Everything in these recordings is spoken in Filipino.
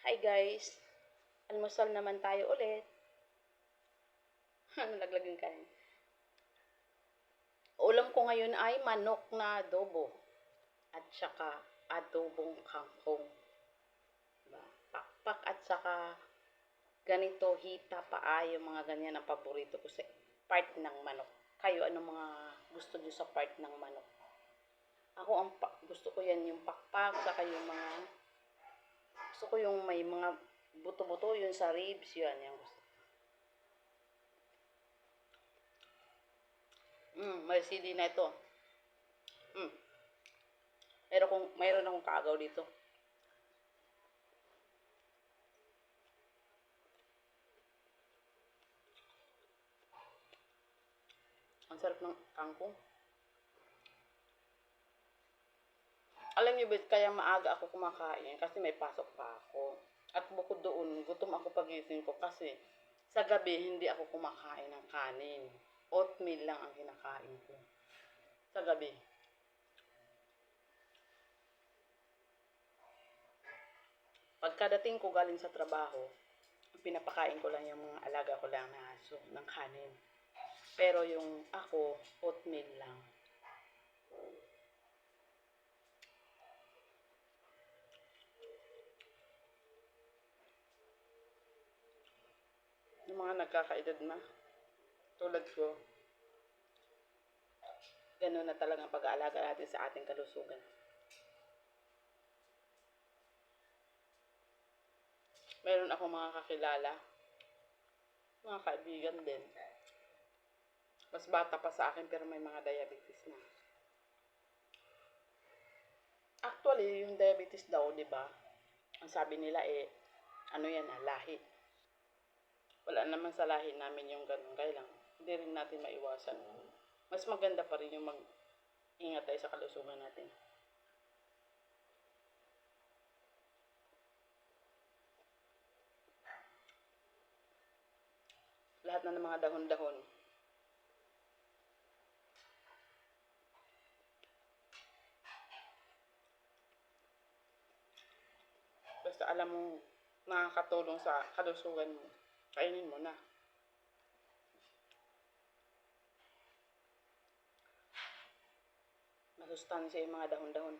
Hi guys, almusal naman tayo ulit. Nalaglag yung kain. Ulam ko ngayon ay manok na adobo at saka adobong kangkong. Diba? Pakpak at saka ganito, hita, paa, yung mga ganyan ang paborito ko sa part ng manok. Kayo, anong mga gusto niyo sa part ng manok? Ako, gusto ko yan yung pakpak, saka yung mga, gusto ko yung may mga buto-buto, yun sa ribs, yun, yung gusto. May CD na ito. Mayroon akong kaagaw dito. Ang sarap ng kangkong. Alam niyo ba kaya maaga ako kumakain? Kasi may pasok pa ako. At bukod doon, gutom ako pagising ko kasi sa gabi hindi ako kumakain ng kanin. Oatmeal lang ang kinakain ko. Sa gabi. Pagkadating ko galing sa trabaho, pinapakain ko lang yung mga alaga ko lang na aso ng kanin. Pero yung ako, oatmeal lang. Yung mga nagkakaedad na, tulad ko, ganun na talagang pag-aalaga natin sa ating kalusugan. Meron ako mga kakilala, mga kaibigan din. Mas bata pa sa akin pero may mga diabetes na. Actually, yung diabetes daw, di ba? Ang sabi nila ano yan, lahi. Wala naman sa lahi namin yung ganun. Kaya lang, hindi rin natin maiwasan. Mas maganda pa rin yung mag-ingat tayo sa kalusugan natin. Lahat na ng mga dahon-dahon. Basta alam mo nakakatulong sa kalusugan mo, kainin mo na. Masustansya yung mga dahon-dahon.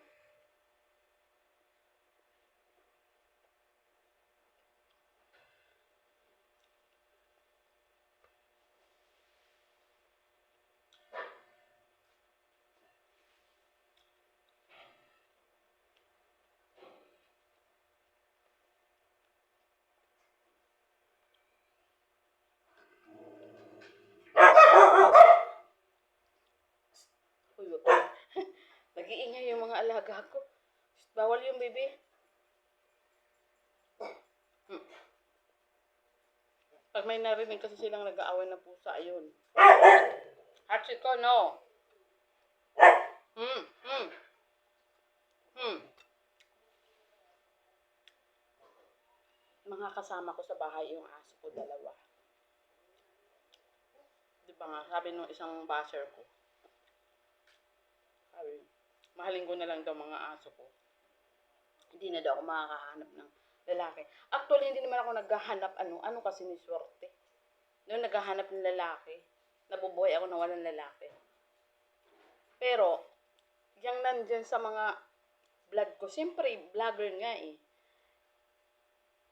Uy, nag-iingay yung mga alaga ko. Bawal yung baby. Pag may narinig kasi silang nag-aaway na pusa, ayun. Hachiko, no. Mga kasama ko sa bahay, yung aso ko, dalawa. Di ba nga, sabi nung isang basher ko, sabi, mahalin ko na lang daw mga aso ko. Hindi na daw ako makakahanap ng lalaki. Actually, hindi naman ako naghahanap, ano kasi ni swerte. Noong naghahanap ng lalaki, nabubuhay ako na walang lalaki. Pero, yung nandyan sa mga vlog ko, siyempre, vlogger nga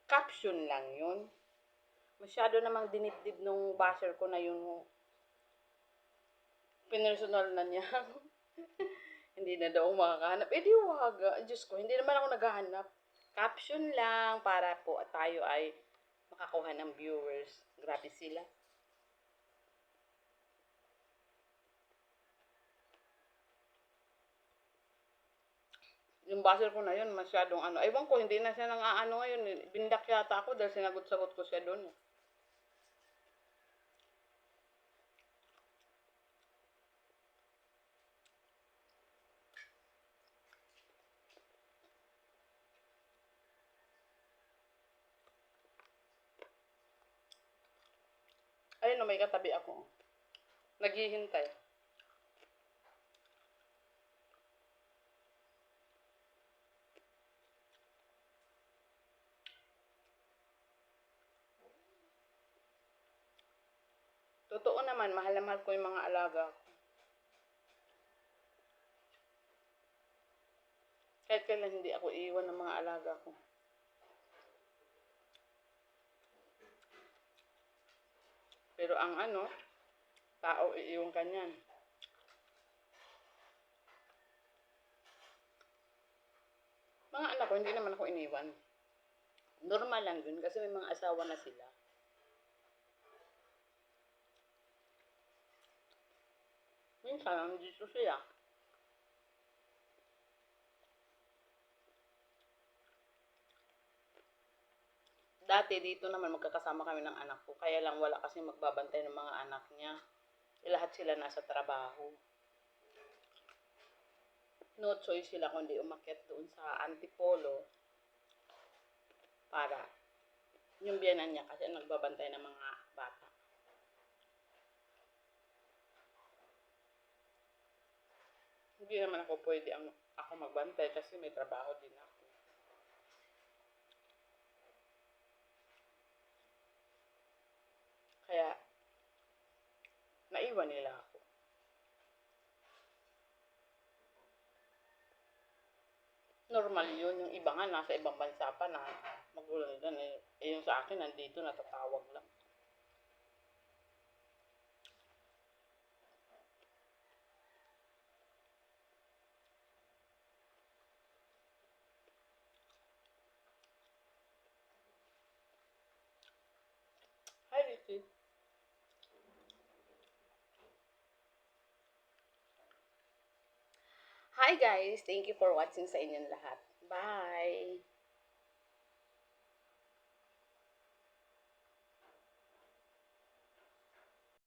caption lang yun. Masyado namang dinibdib nung basher ko na yung pinersonal na niya. Hindi na daw makakahanap. Di wag. Diyos ko, hindi naman ako naghahanap. Caption lang para po tayo ay makakuha ng viewers. Grabe sila. Yung basher ko na yun, masyadong Ewan ko, hindi na siya nang ngayon. Bindak yata ako dahil sinagot-sagot ko siya doon. Ayun, may katabi ako. Naghihintay. Totoo naman, mahal na mahal ko yung mga alaga ko. Kahit kailan hindi ako iiwan ng mga alaga ko. Pero ang tao iiwan ka niyan. Mga anak ko, hindi naman ako iniwan. Normal lang yun kasi may mga asawa na sila. Minsan, nandito sila. Dati dito naman magkakasama kami ng anak ko. Kaya lang wala kasi magbabantay ng mga anak niya. Lahat sila nasa trabaho. No choice sila kundi umakyat doon sa Antipolo para yung biyanan niya kasi nagbabantay ng mga bata. Hindi naman ako pwede ako magbantay kasi may trabaho din ako. Kaya, naiwan nila ako. Normal yun. Yung iba nga nasa ibang bansa pa na magulang doon eh. Yung sa akin nandito natatawag lang. Hi, Ricky. Hi guys! Thank you for watching sa inyong lahat. Bye!